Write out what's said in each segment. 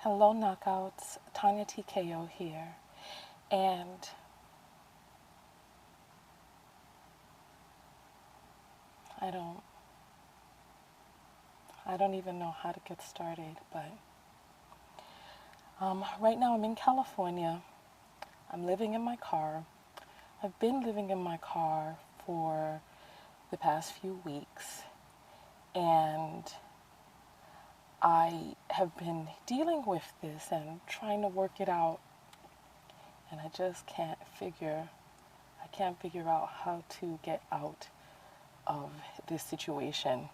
Hello, Knockouts. Tonya TKO here. And I don't I don't even know how to get started, but right now I'm in California. I'm living in my car. I've been living in my car for the past few weeks, and I have been dealing with this and trying to work it out, and I just can't figure out how to get out of this situation.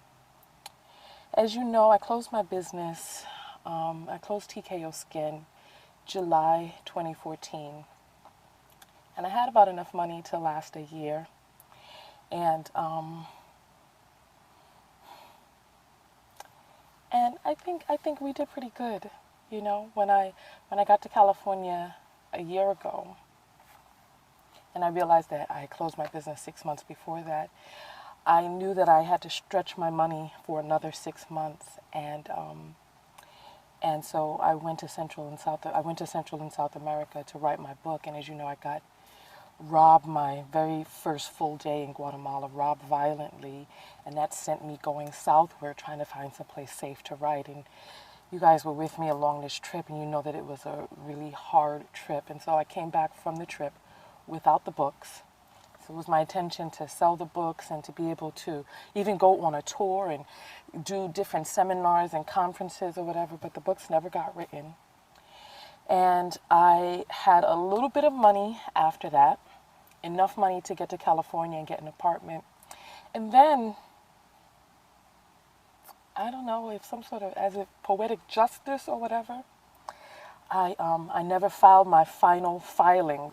As you know, I closed my business. I closed TKO Skin July 2014, and I had about enough money to last a year. And I think we did pretty good. You know, when I got to California a year ago, and I realized that I closed my business 6 months before that, I knew that I had to stretch my money for another 6 months, and so I went to Central and South America to write my book. And as you know, I got robbed my very first full day in Guatemala, robbed violently, and that sent me going southward, trying to find some place safe to write. And you guys were with me along this trip, and you know that it was a really hard trip. And so I came back from the trip without the books. So it was my intention to sell the books and to be able to even go on a tour and do different seminars and conferences or whatever, but the books never got written. And I had a little bit of money after that, enough money to get to California and get an apartment. And then, I don't know if some sort of, as if poetic justice or whatever, I never filed my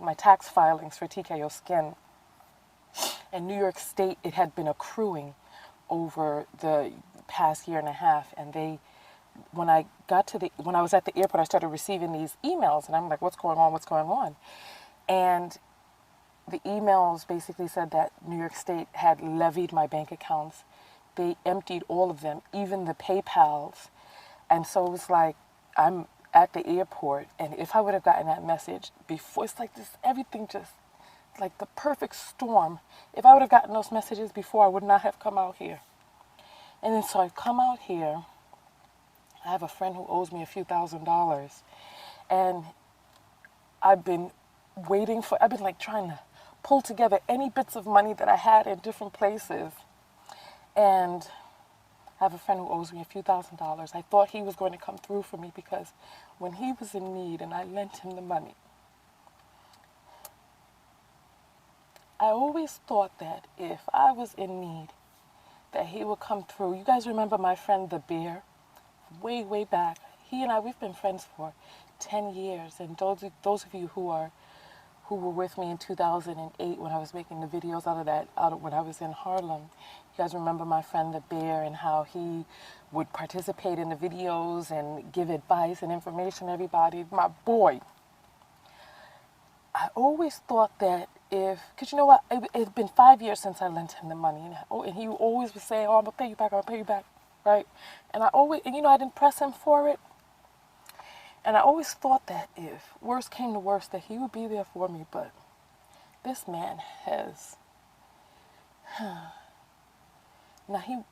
my tax filings for TKO Skin. In New York State, it had been accruing over the past year and a half, and when I was at the airport, I started receiving these emails, and I'm like, what's going on? What's going on? And the emails basically said that New York State had levied my bank accounts. They emptied all of them, even the PayPals. And so it was like, I'm at the airport, and if I would have gotten that message before, it's like this, everything just like the perfect storm. If I would have gotten those messages before, I would not have come out here. And then so I come out here. I have a friend who owes me a few $1,000s, and I've been like trying to pull together any bits of money that I had in different places. And I have a friend who owes me a few $1,000s. I thought he was going to come through for me, because when he was in need and I lent him the money, I always thought that if I was in need, that he would come through. You guys remember my friend the bear? Way, way back. He and I, we've been friends for 10 years. And those of you who were with me in 2008 when I was making the videos when I was in Harlem, you guys remember my friend the bear and how he would participate in the videos and give advice and information to everybody. My boy. I always thought that because you know what, it had been 5 years since I lent him the money, and he always would say, oh, I'm going to pay you back, right? And I didn't press him for it. And I always thought that if worst came to worst, that he would be there for me. But this man has, now he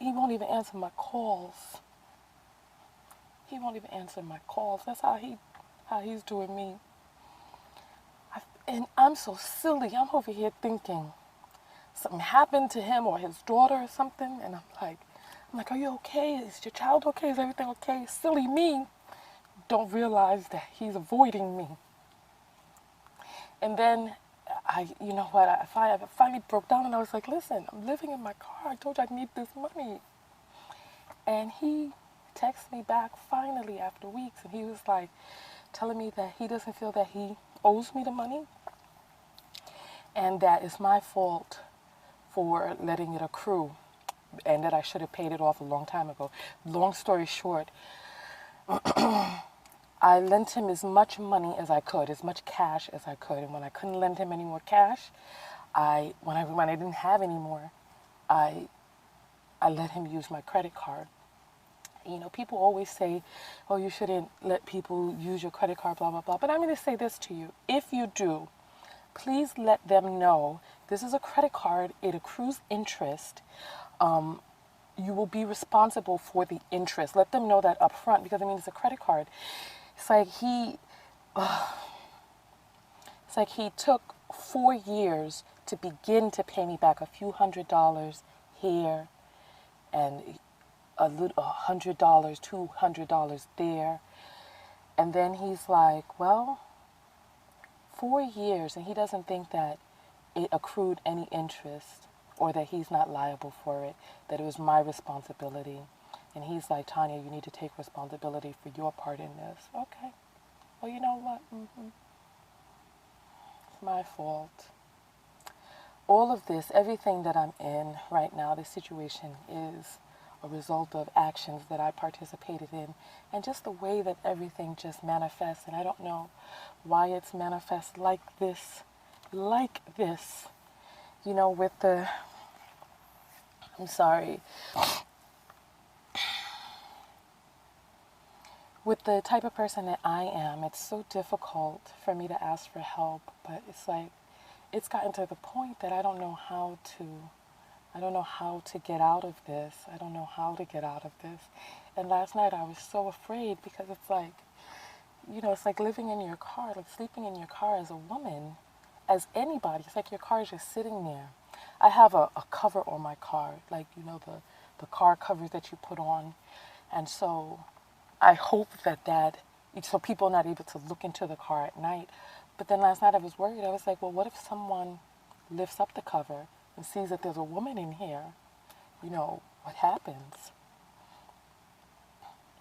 won't even answer my calls. He won't even answer my calls. That's how he's doing me. And I'm so silly. I'm over here thinking something happened to him or his daughter or something. And I'm like, are you okay? Is your child okay? Is everything okay? Silly me. Don't realize that he's avoiding me. And then I finally broke down, and I was like, listen, I'm living in my car. I told you I need this money. And he texted me back finally after weeks, and he was like telling me that he doesn't feel that he owes me the money, and that it's my fault for letting it accrue, and that I should have paid it off a long time ago. Long story short, I lent him as much money as I could, as much cash as I could, and when I couldn't lend him any more cash, when I didn't have any more, I let him use my credit card. You know, people always say, oh, you shouldn't let people use your credit card, blah, blah, blah. But I'm going to say this to you. If you do, please let them know this is a credit card. It accrues interest. You will be responsible for the interest. Let them know that up front, because, I mean, it's a credit card. It's like he took 4 years to begin to pay me back a few $100s here and $100, $200 there. And then he's like, well, 4 years, and he doesn't think that it accrued any interest or that he's not liable for it, that it was my responsibility. And he's like, Tonya, you need to take responsibility for your part in this. Okay. Well, you know what? It's my fault. All of this, everything that I'm in right now, this situation is a result of actions that I participated in, and just the way that everything just manifests. And I don't know why it's manifest like this, you know, with the, I'm sorry, with the type of person that I am, it's so difficult for me to ask for help. But it's like, it's gotten to the point that I don't know how to get out of this. I don't know how to get out of this. And last night I was so afraid, because it's like, you know, it's like living in your car, like sleeping in your car as a woman, as anybody. It's like your car is just sitting there. I have a cover on my car, like, you know, the car covers that you put on. And so I hope that so people are not able to look into the car at night. But then last night I was worried. I was like, well, what if someone lifts up the cover and sees that there's a woman in here? You know, what happens?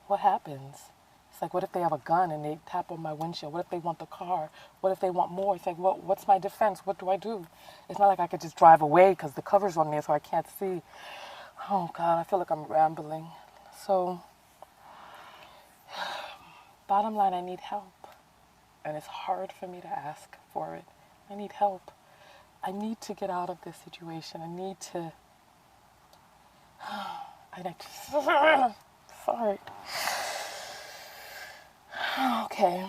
What happens? It's like, what if they have a gun and they tap on my windshield? What if they want the car? What if they want more? It's like, well, what's my defense? What do I do? It's not like I could just drive away because the cover's on there so I can't see. Oh, God, I feel like I'm rambling. So, bottom line, I need help. And it's hard for me to ask for it. I need help. I need to get out of this situation. I need to... Sorry. Okay.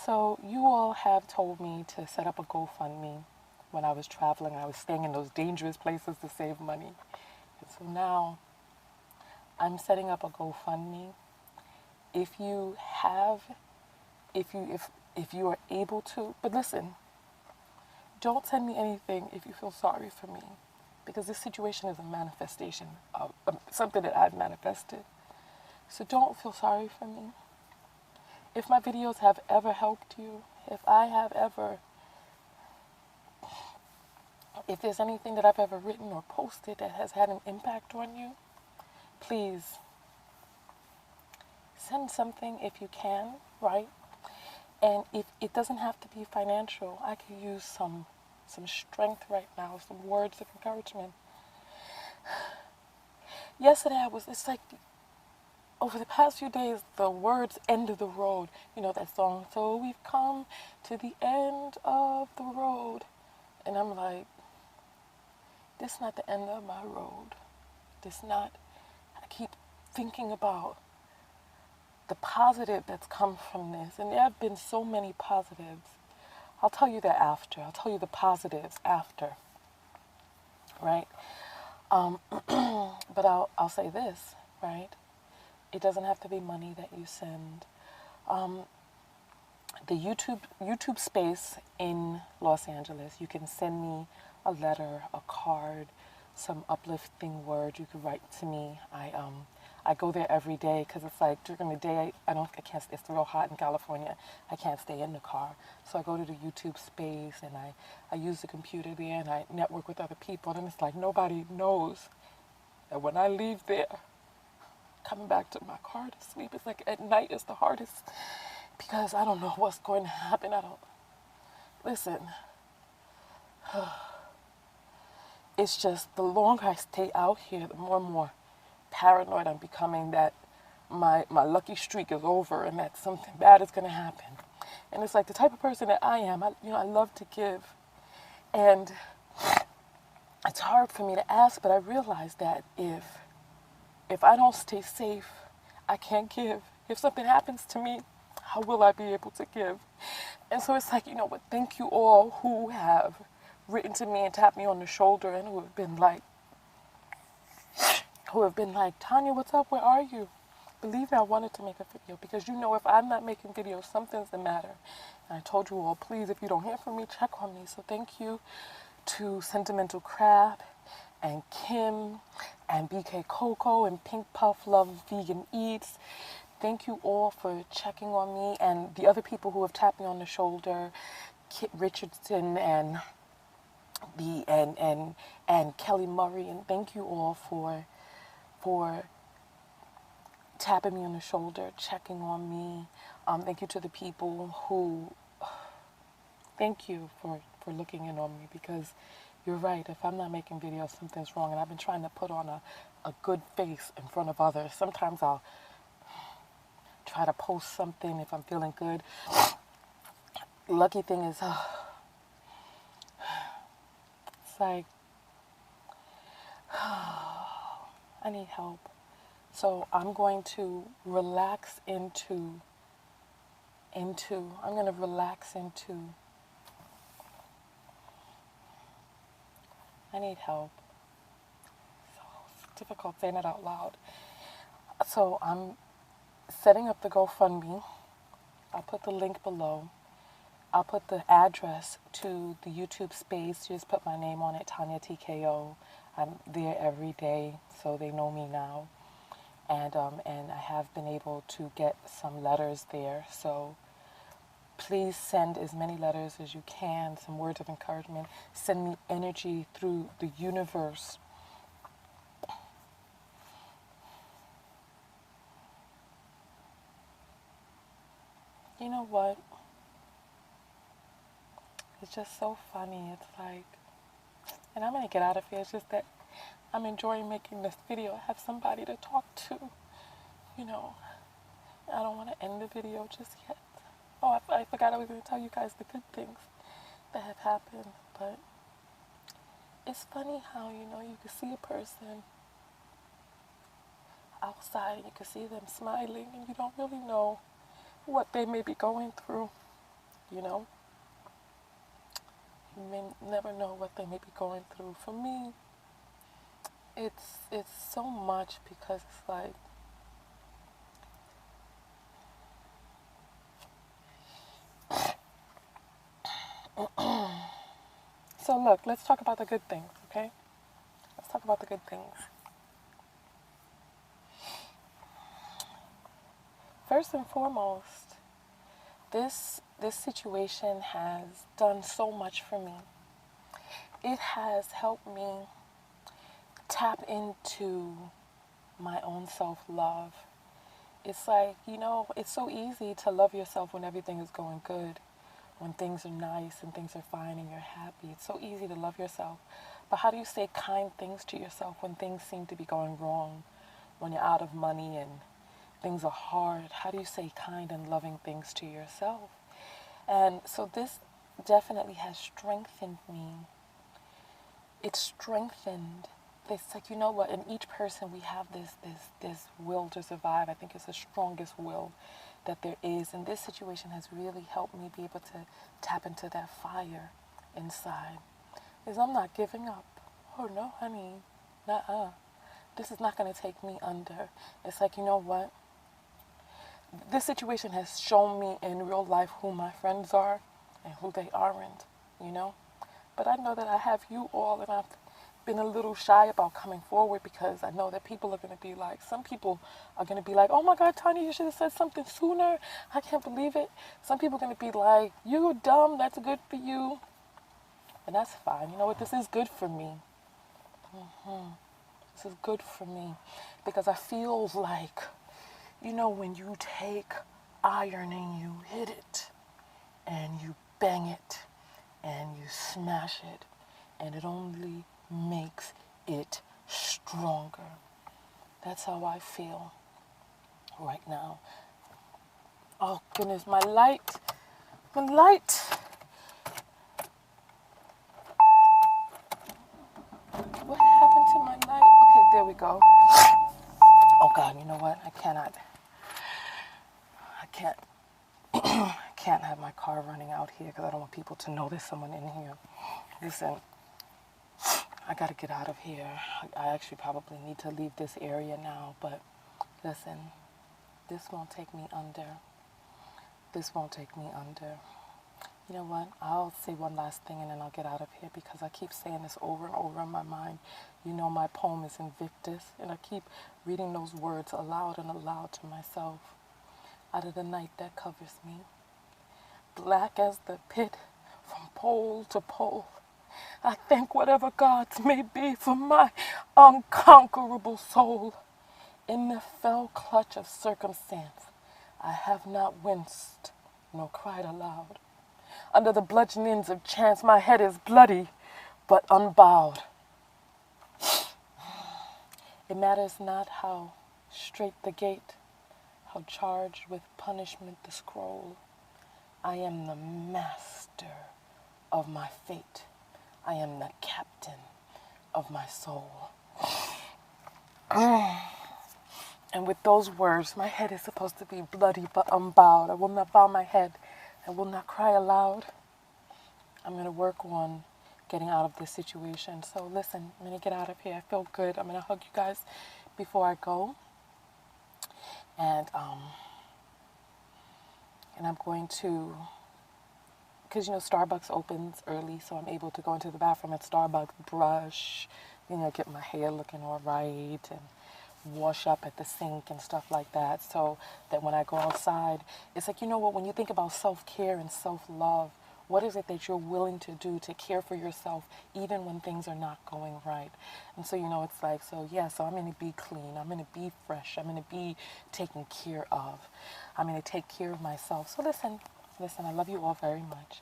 So you all have told me to set up a GoFundMe when I was traveling. I was staying in those dangerous places to save money. And so now I'm setting up a GoFundMe. If you are able to, but listen, don't send me anything if you feel sorry for me, because this situation is a manifestation of something that I've manifested. So don't feel sorry for me. If my videos have ever helped you, if there's anything that I've ever written or posted that has had an impact on you, please send something if you can, right? And if it doesn't have to be financial, I could use some strength right now, some words of encouragement. Yesterday it's like, over the past few days, the words "end of the road," you know that song, so we've come to the end of the road. And I'm like, this is not the end of my road. I keep thinking about the positive that's come from this. And there have been so many positives. I'll tell you that after. I'll tell you the positives after. Right? But I'll say this, right? It doesn't have to be money that you send. The YouTube space in Los Angeles, you can send me a letter, a card, some uplifting word you could write to me. I go there every day because it's like during the day I can't. It's real hot in California. I can't stay in the car, so I go to the YouTube space and I use the computer there and I network with other people. And it's like nobody knows that when I leave there, coming back to my car to sleep, it's like at night is the hardest because I don't know what's going to happen. Listen. It's just the longer I stay out here, the more and more paranoid I'm becoming that my lucky streak is over and that something bad is going to happen. And it's like the type of person that I am. I love to give. And it's hard for me to ask, but I realize that if If I don't stay safe, I can't give. If something happens to me, how will I be able to give? And so it's like, you know what, thank you all who have written to me and tapped me on the shoulder and who have been like, Tonya, what's up? Where are you? Believe me, I wanted to make a video because, you know, if I'm not making videos, something's the matter. And I told you all, please, if you don't hear from me, check on me. So thank you to Sentimental Crab and Kim and BK Coco and Pink Puff Love Vegan Eats. Thank you all for checking on me and the other people who have tapped me on the shoulder, Kit Richardson and Kelly Murray, and thank you all for tapping me on the shoulder, checking on me. Thank you to the people who, thank you for looking in on me, because you're right, if I'm not making videos, something's wrong, and I've been trying to put on a good face in front of others. Sometimes I'll try to post something if I'm feeling good. Lucky thing is, it's like, I need help. So I'm going to relax into, I need help. So it's difficult saying it out loud. So I'm setting up the GoFundMe. I'll put the link below. I'll put the address to the YouTube space. Just put my name on it, Tonya TKO. I'm there every day, so they know me now. And I have been able to get some letters there. So please send as many letters as you can, some words of encouragement. Send me energy through the universe. You know what? It's just so funny. It's like, and I'm going to get out of here. It's just that I'm enjoying making this video. I have somebody to talk to. You know, I don't want to end the video just yet. Oh, I forgot I was going to tell you guys the good things that have happened. But it's funny how, you know, you can see a person outside and you can see them smiling and you don't really know what they may be going through, you know. You may never know what they may be going through. For me, it's so much, because it's like, so look, let's talk about the good things, okay? Let's talk about the good things. First and foremost, this situation has done so much for me. It has helped me tap into my own self-love. It's like, you know, it's so easy to love yourself when everything is going good, when things are nice and things are fine and you're happy. It's so easy to love yourself. But how do you say kind things to yourself when things seem to be going wrong, when you're out of money and things are hard? How do you say kind and loving things to yourself? And so this definitely has strengthened me. It's strengthened. It's like, you know what, in each person we have this will to survive. I think it's the strongest will that there is. And this situation has really helped me be able to tap into that fire inside. Because I'm not giving up. Oh no, honey, nuh-uh. This is not going to take me under. It's like, you know what? This situation has shown me in real life who my friends are and who they aren't, you know? But I know that I have you all, and I've been a little shy about coming forward because I know that people are going to be like, some people are going to be like, oh my God, Tonya, you should have said something sooner. I can't believe it. Some people are going to be like, you're dumb, that's good for you. And that's fine. You know what? This is good for me. This is good for me because I feel like, you know, when you take iron and you hit it and you bang it and you smash it and it only makes it stronger. That's how I feel right now. Oh goodness, my light. What happened to my light? Okay, there we go. Oh God, you know what? I can't, can't have my car running out here because I don't want people to know there's someone in here. Listen, I got to get out of here. I actually probably need to leave this area now, but listen, this won't take me under. This won't take me under. You know what? I'll say one last thing and then I'll get out of here because I keep saying this over and over in my mind. You know my poem is Invictus, and I keep reading those words aloud and aloud to myself. Out of the night that covers me, black as the pit from pole to pole, I thank whatever gods may be for my unconquerable soul. In the fell clutch of circumstance, I have not winced nor cried aloud. Under the bludgeonings of chance, my head is bloody but unbowed. It matters not how straight the gate, how charged with punishment the scroll. I am the master of my fate. I am the captain of my soul. And with those words, my head is supposed to be bloody but unbowed. I will not bow my head. I will not cry aloud. I'm going to work on getting out of this situation. So listen, I'm going to get out of here. I feel good. I'm going to hug you guys before I go. And I'm going to, because, you know, Starbucks opens early, so I'm able to go into the bathroom at Starbucks, brush, you know, get my hair looking all right, and wash up at the sink and stuff like that, so that when I go outside, it's like, you know what, when you think about self-care and self-love, what is it that you're willing to do to care for yourself even when things are not going right? And so, you know, it's like, so yeah, so I'm going to be clean, I'm going to be fresh, I'm going to be taken care of, I'm going to take care of myself. So listen, I love you all very much.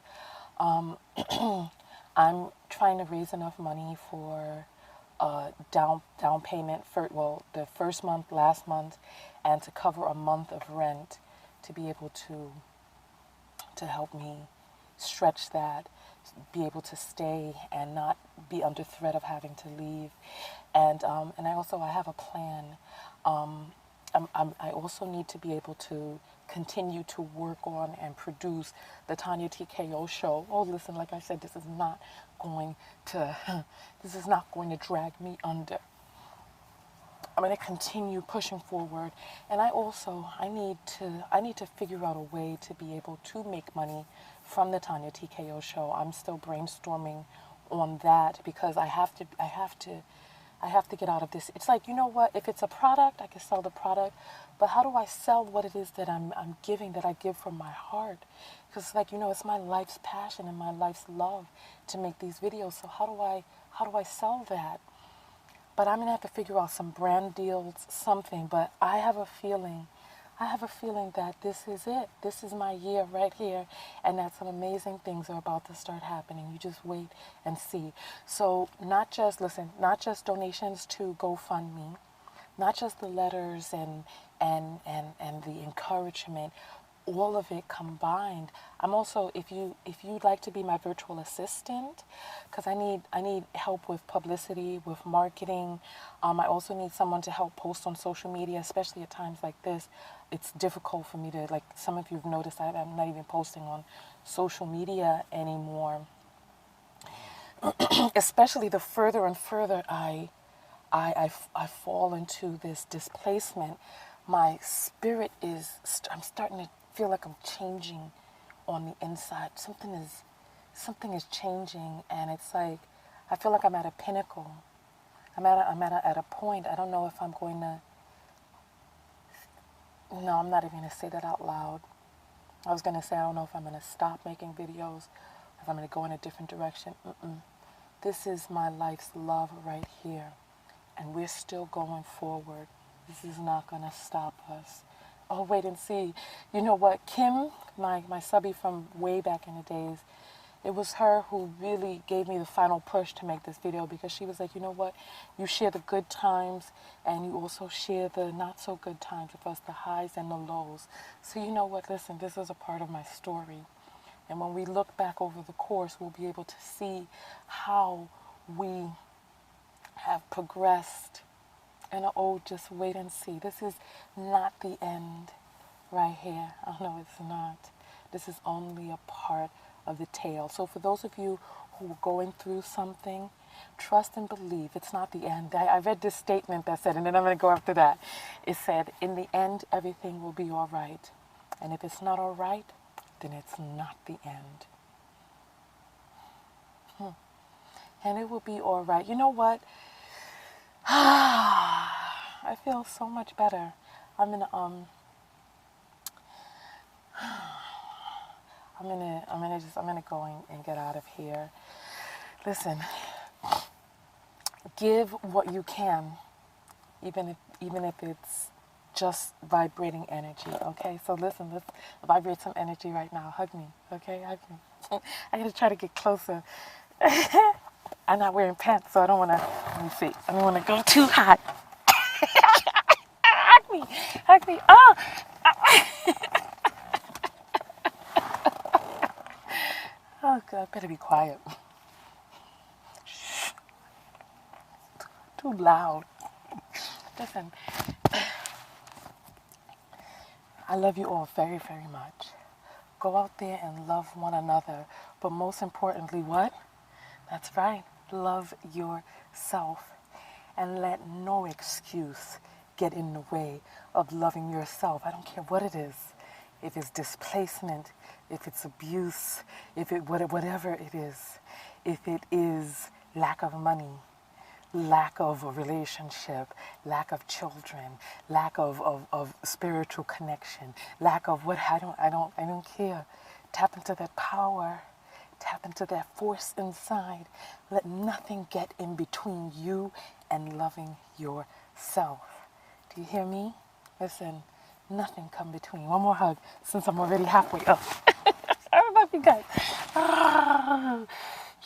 I'm trying to raise enough money for down payment for, well, the first month, last month, and to cover a month of rent, to be able to help me stretch that, be able to stay and not be under threat of having to leave. And I have a plan. I also need to be able to continue to work on and produce the Tonya TKO show. Oh, listen, like I said, this is not going to drag me under. I'm going to continue pushing forward, and I need to figure out a way to be able to make money from the Tonya TKO show. I'm still brainstorming on that because I have to get out of this. It's like, you know what, if it's a product, I can sell the product, but how do I sell what it is that I'm giving, that I give from my heart? Because it's like, you know, it's my life's passion and my life's love to make these videos. So how do I sell that? But I'm going to have to figure out some brand deals, something. But I have a feeling that this is it. This is my year right here. And that some amazing things are about to start happening. You just wait and see. So not just donations to GoFundMe, not just the letters and the encouragement, all of it combined. I'm also, if you'd like to be my virtual assistant, because I need help with publicity, with marketing. I also need someone to help post on social media, especially at times like this. It's difficult for me to, like some of you've noticed, I'm not even posting on social media anymore. Especially the further and further I fall into this displacement, my spirit I'm starting to feel like I'm changing on the inside. Something is changing, and it's like I feel like I'm at a pinnacle. I'm at a point. I don't know if I'm going to. No, I'm not even going to say that out loud. I was going to say I don't know if I'm going to stop making videos, if I'm going to go in a different direction. This is my life's love right here, and we're still going forward. This is not going to stop us. Oh, wait and see. You know what? Kim, my subby from way back in the days, it was her who really gave me the final push to make this video, because she was like, you know what? You share the good times and you also share the not so good times with us, the highs and the lows. So you know what? Listen, this is a part of my story. And when we look back over the course, we'll be able to see how we have progressed And oh, just wait and see. This is not the end right here. Oh, no, it's not. This is only a part of the tale. So for those of you who are going through something, trust and believe it's not the end. I read this statement that said, and then I'm going to go after that. It said, in the end, everything will be all right. And if it's not all right, then it's not the end. And it will be all right. You know what? I feel so much better. I'm gonna go and get out of here. Listen, give what you can, even if it's just vibrating energy. Okay, so listen, let's vibrate some energy right now. Hug me, okay? Hug me. I gotta try to get closer. I'm not wearing pants, so I don't wanna. Let me see. I don't wanna go too hot. Hug me, hug me. Oh. Oh, God, better be quiet. Shh. Too loud. Listen, I love you all very, very much. Go out there and love one another. But most importantly, what? That's right. Love yourself. And let no excuse get in the way of loving yourself. I don't care what it is. If it's displacement, if it's abuse, whatever it is. If it is lack of money, lack of a relationship, lack of children, lack of spiritual connection, lack of what, I don't care. Tap into that power. Tap into that force inside. Let nothing get in between you and loving yourself. Do you hear me? Listen, nothing come between. One more hug since I'm already halfway up. I love you guys. Oh,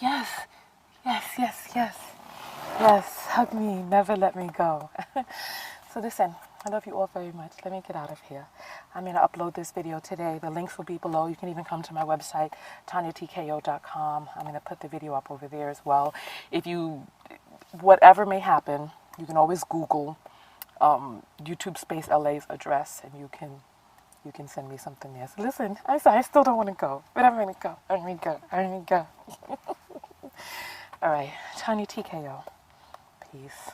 yes, yes, yes, yes. Yes, hug me, never let me go. So listen, I love you all very much. Let me get out of here. I'm going to upload this video today. The links will be below. You can even come to my website, TonyaTKO.com. I'm going to put the video up over there as well. If you, whatever may happen, you can always Google YouTube space LA's address, and you can send me something there. So listen, I still don't want to go, but I'm going to go. I'm going to go. All right, Tonya TKO. Peace.